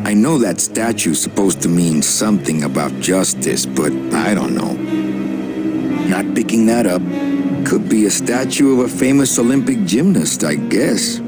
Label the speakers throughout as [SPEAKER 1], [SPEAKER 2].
[SPEAKER 1] I know that statue's supposed to mean something about justice, but I don't know. Not picking that up. Could be a statue of a famous Olympic gymnast, I guess.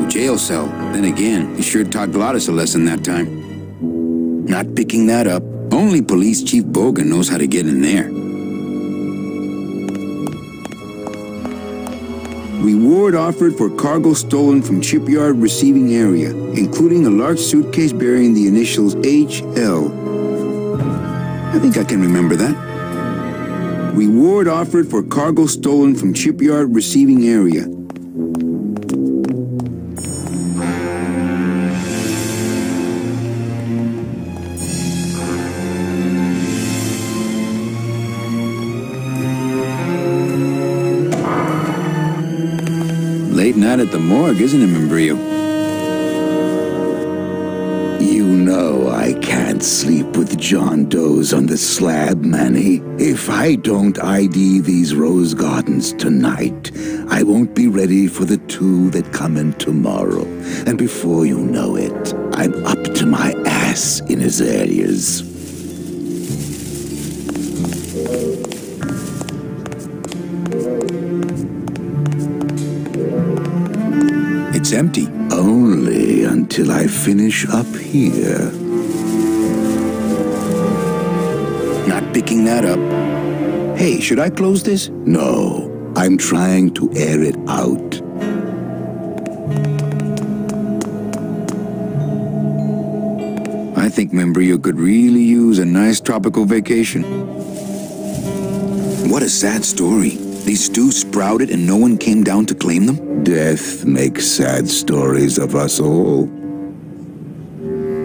[SPEAKER 2] Jail cell. Then again, he sure taught Glottis a lesson that time.
[SPEAKER 1] Not picking that up.
[SPEAKER 2] Only Police Chief Bogan knows how to get in there.
[SPEAKER 1] Reward offered for cargo stolen from shipyard receiving area, including a large suitcase bearing the initials HL.
[SPEAKER 2] I think I can remember that.
[SPEAKER 1] Reward offered for cargo stolen from shipyard receiving area.
[SPEAKER 2] Late night at the morgue, isn't it, Membrillo?
[SPEAKER 3] You know I can't sleep with John Doe's on the slab, Manny. If I don't ID these rose gardens tonight, I won't be ready for the two that come in tomorrow. And before you know it, I'm up to my ass in azaleas.
[SPEAKER 2] It's empty.
[SPEAKER 3] Only until I finish up here.
[SPEAKER 1] Not picking that up. Hey, should I close this?
[SPEAKER 3] No, I'm trying to air it out.
[SPEAKER 1] I think Membrillo could really use a nice tropical vacation. What a sad story. These stews sprouted and no one came down to claim them?
[SPEAKER 3] Death makes sad stories of us all.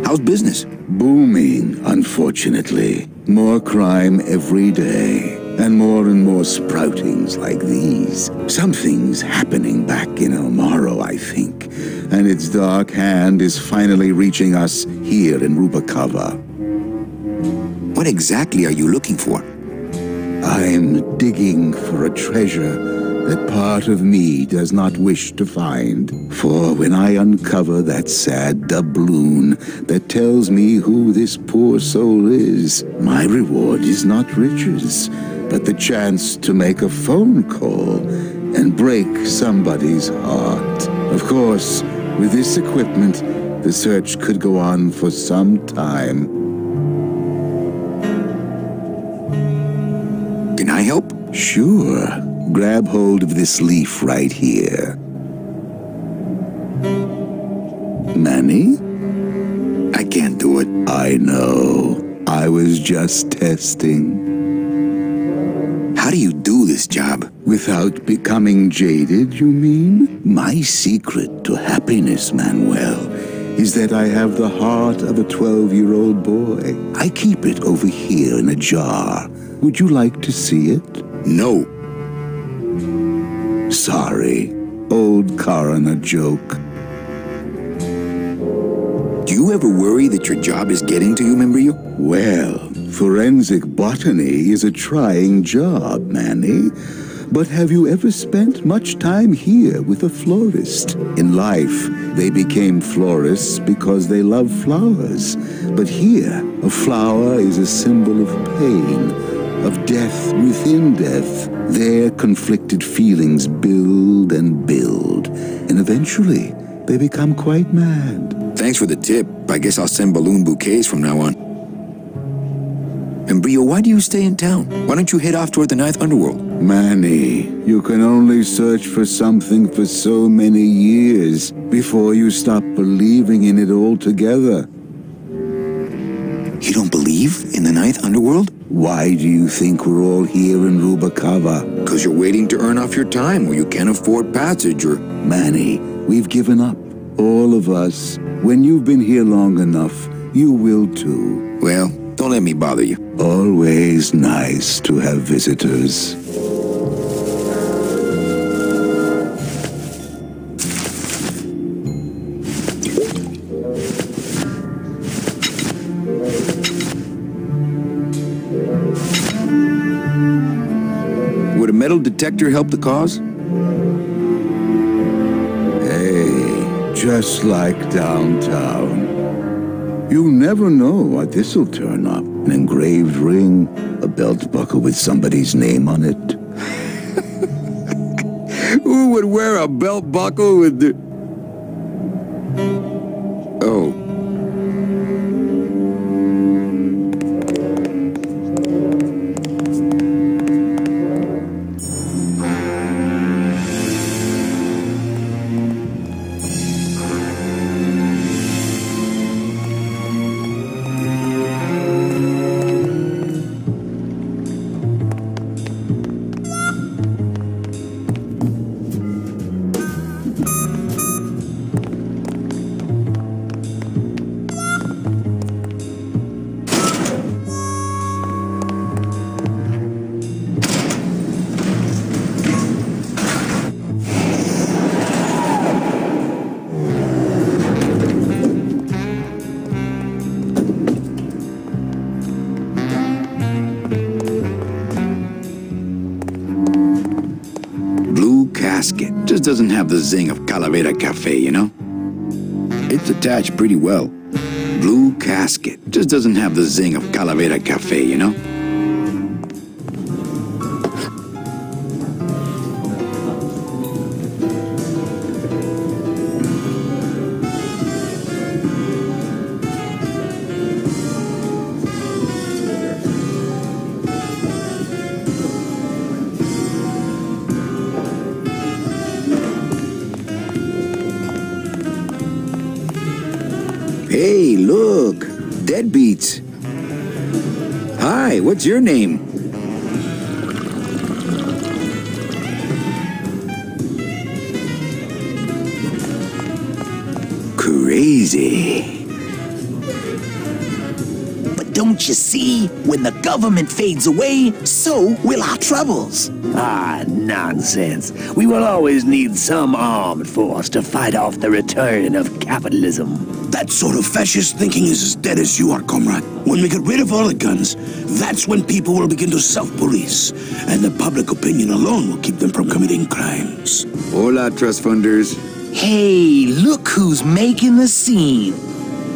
[SPEAKER 1] How's business?
[SPEAKER 3] Booming, unfortunately. More crime every day. And more sproutings like these. Something's happening back in El Morro, I think. And its dark hand is finally reaching us here in Rubacava.
[SPEAKER 1] What exactly are you looking for?
[SPEAKER 3] I'm digging for a treasure that part of me does not wish to find. For when I uncover that sad doubloon that tells me who this poor soul is, my reward is not riches, but the chance to make a phone call and break somebody's heart. Of course, with this equipment, the search could go on for some time.
[SPEAKER 1] Can I help?
[SPEAKER 3] Sure. Grab hold of this leaf right here. Manny?
[SPEAKER 1] I can't do it.
[SPEAKER 3] I know. I was just testing.
[SPEAKER 1] How do you do this job?
[SPEAKER 3] Without becoming jaded, you mean? My secret to happiness, Manuel, is that I have the heart of a 12-year-old boy. I keep it over here in a jar. Would you like to see it?
[SPEAKER 1] No.
[SPEAKER 3] Sorry. Old coroner joke.
[SPEAKER 1] Do you ever worry that your job is getting to you, Membrillo?
[SPEAKER 3] Well, forensic botany is a trying job, Manny. But have you ever spent much time here with a florist? In life, they became florists because they love flowers. But here, a flower is a symbol of pain, of death within death. Their conflicted feelings build and build, and eventually, they become quite mad.
[SPEAKER 1] Thanks for the tip. I guess I'll send balloon bouquets from now on. Membrillo, why do you stay in town? Why don't you head off toward the Ninth Underworld?
[SPEAKER 3] Manny, you can only search for something for so many years before you stop believing in it altogether.
[SPEAKER 1] You don't believe in the Ninth Underworld?
[SPEAKER 3] Why do you think we're all here in Rubacava?
[SPEAKER 1] Because you're waiting to earn off your time or you can't afford passage or...
[SPEAKER 3] Manny, we've given up. All of us. When you've been here long enough, you will too.
[SPEAKER 1] Well, don't let me bother you.
[SPEAKER 3] Always nice to have visitors.
[SPEAKER 1] Would a metal detector help the cause?
[SPEAKER 3] Hey, just like downtown. You never know what this'll turn up. An engraved ring, a belt buckle with somebody's name on it.
[SPEAKER 1] Who would wear a belt buckle with the... Oh. Just doesn't have the zing of Calavera Cafe, you know? It's attached pretty well. Blue casket. Just doesn't have the zing of Calavera Cafe, you know? Hey, look! Deadbeats! Hi, what's your name? Crazy.
[SPEAKER 4] But don't you see, when the government fades away, so will our troubles.
[SPEAKER 5] Ah, nonsense. We will always need some armed force to fight off the return of capitalism.
[SPEAKER 6] That sort of fascist thinking is as dead as you are, comrade. When we get rid of all the guns, that's when people will begin to self-police, and the public opinion alone will keep them from committing crimes.
[SPEAKER 1] Hola, trust funders.
[SPEAKER 4] Hey, look who's making the scene.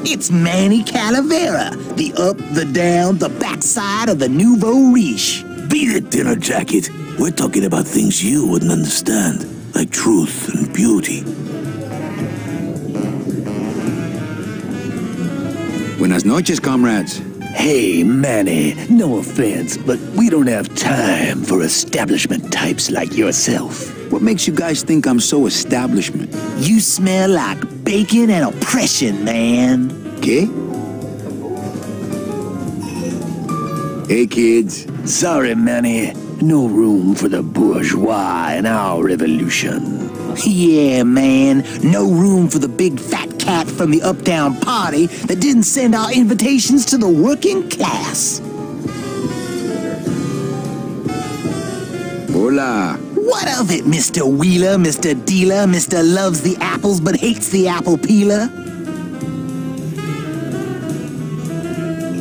[SPEAKER 4] It's Manny Calavera, the up, the down, the backside of the nouveau riche.
[SPEAKER 6] Beat it, dinner jacket. We're talking about things you wouldn't understand, like truth and beauty.
[SPEAKER 1] Buenas noches, comrades.
[SPEAKER 5] Hey, Manny, no offense, but we don't have time for establishment types like yourself.
[SPEAKER 1] What makes you guys think I'm so establishment?
[SPEAKER 4] You smell like bacon and oppression, man.
[SPEAKER 1] ¿Qué? Hey, kids.
[SPEAKER 5] Sorry, Manny. No room for the bourgeois in our revolution.
[SPEAKER 4] Yeah, man. No room for the big fat cat from the uptown party that didn't send our invitations to the working class.
[SPEAKER 1] Hola.
[SPEAKER 4] What of it, Mr. Wheeler, Mr. Dealer, Mr. Loves the apples but hates the apple peeler?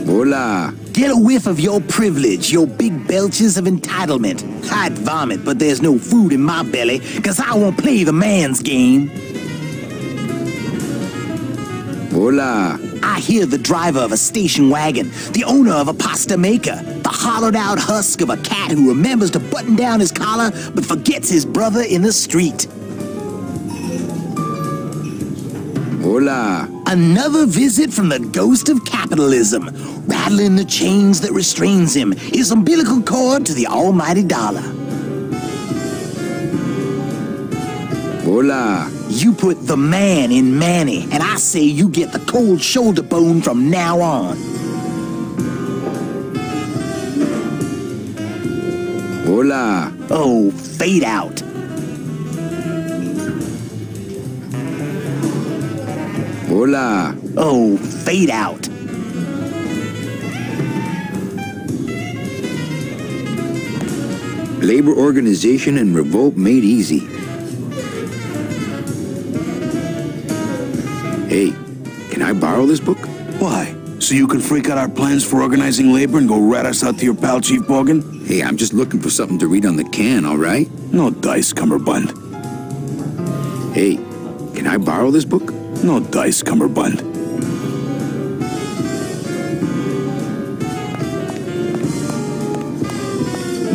[SPEAKER 1] Hola.
[SPEAKER 4] Get a whiff of your privilege, your big belches of entitlement. I'd vomit, but there's no food in my belly, 'cause I won't play the man's game.
[SPEAKER 1] Hola.
[SPEAKER 4] I hear the driver of a station wagon, the owner of a pasta maker, the hollowed-out husk of a cat who remembers to button down his collar but forgets his brother in the street.
[SPEAKER 1] Hola.
[SPEAKER 4] Another visit from the ghost of capitalism, rattling the chains that restrains him, his umbilical cord to the almighty dollar.
[SPEAKER 1] Hola.
[SPEAKER 4] You put the man in Manny, and I say you get the cold shoulder bone from now on.
[SPEAKER 1] Hola.
[SPEAKER 4] Oh, fade out.
[SPEAKER 1] Hola.
[SPEAKER 4] Oh, fade out.
[SPEAKER 1] Labor organization and revolt made easy. Hey, can I borrow this book?
[SPEAKER 6] Why? So you can freak out our plans for organizing labor and go rat us out to your pal Chief Morgan?
[SPEAKER 2] Hey, I'm just looking for something to read on the can, all right?
[SPEAKER 6] No dice, Cummerbund.
[SPEAKER 1] Hey, can I borrow this book?
[SPEAKER 6] No dice, Cummerbund.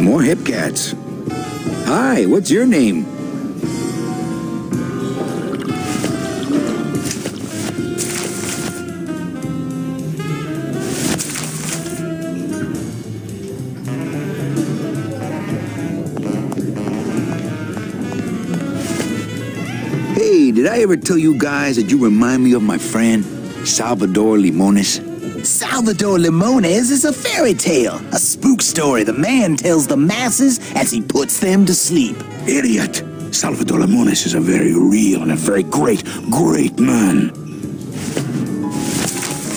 [SPEAKER 1] More hipcats. Hi, what's your name? Hey, did I ever tell you guys that you remind me of my friend, Salvador Limones?
[SPEAKER 4] Salvador Limones is a fairy tale, a spook story the man tells the masses as he puts them to sleep.
[SPEAKER 6] Idiot! Salvador Limones is a very real and a very great man.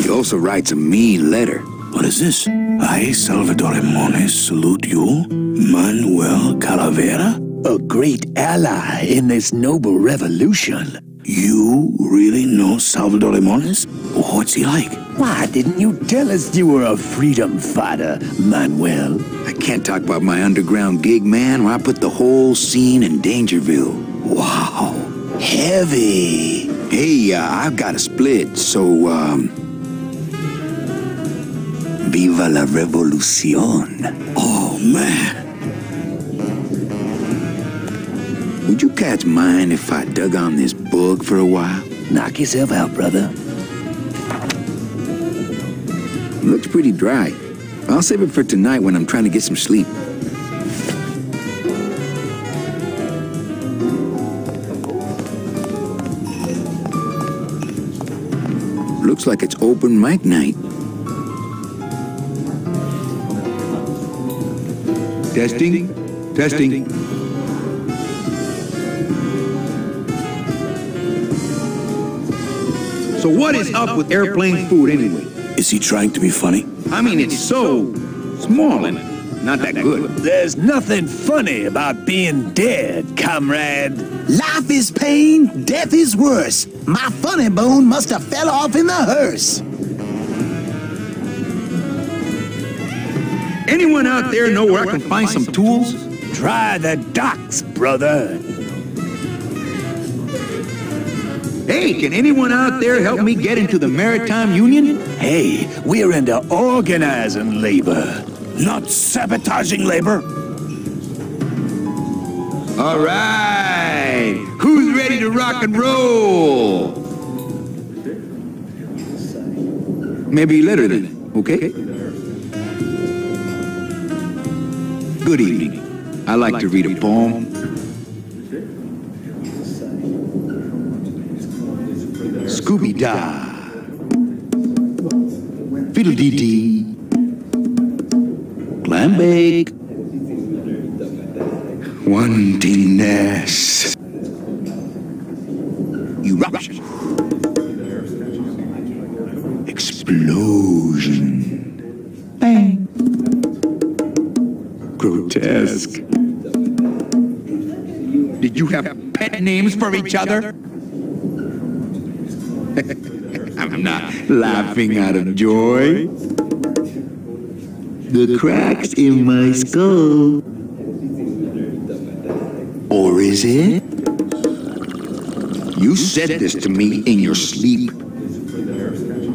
[SPEAKER 1] He also writes a mean letter.
[SPEAKER 6] What is this? I, Salvador Limones, salute you, Manuel Calavera?
[SPEAKER 5] A great ally in this noble revolution.
[SPEAKER 6] You really know Salvador Limones? What's he like?
[SPEAKER 5] Why didn't you tell us you were a freedom fighter, Manuel?
[SPEAKER 1] I can't talk about my underground gig, man, where I put the whole scene in Dangerville.
[SPEAKER 4] Wow. Heavy.
[SPEAKER 1] Hey, I've got a split, so,
[SPEAKER 4] Viva la revolución.
[SPEAKER 6] Oh, man.
[SPEAKER 1] Would you cats mind if I dug on this book for a while?
[SPEAKER 5] Knock yourself out, brother.
[SPEAKER 1] Looks pretty dry. I'll save it for tonight when I'm trying to get some sleep. Looks like it's open mic night.
[SPEAKER 2] Testing? Testing. So what is up with airplane food anyway?
[SPEAKER 6] Is he trying to be funny?
[SPEAKER 2] I mean, it's so small and not that good.
[SPEAKER 5] There's nothing funny about being dead, comrade.
[SPEAKER 4] Life is pain, death is worse. My funny bone must have fell off in the hearse.
[SPEAKER 2] Anyone out there know where I can find some tools?
[SPEAKER 5] Try the docks, brother.
[SPEAKER 2] Hey, can anyone out there help me get into the Maritime Union?
[SPEAKER 5] Hey, we're into organizing labor.
[SPEAKER 6] Not sabotaging labor.
[SPEAKER 2] All right, who's ready to rock and roll? Maybe later then, okay? Good evening. I like to read a poem. Scooby-Dah. Fiddle-dee-dee. Clam bake. Wantingness. Eruption. Explosion. Bang. Grotesque. Did you have pet names for each other? I'm not laughing out of joy. The cracks in my skull. Or is it? You said this to me in your sleep.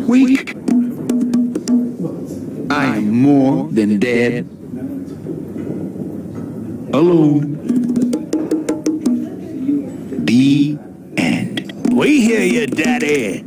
[SPEAKER 2] Wake. I am more than dead. Alone. The end.
[SPEAKER 5] We hear you, Daddy.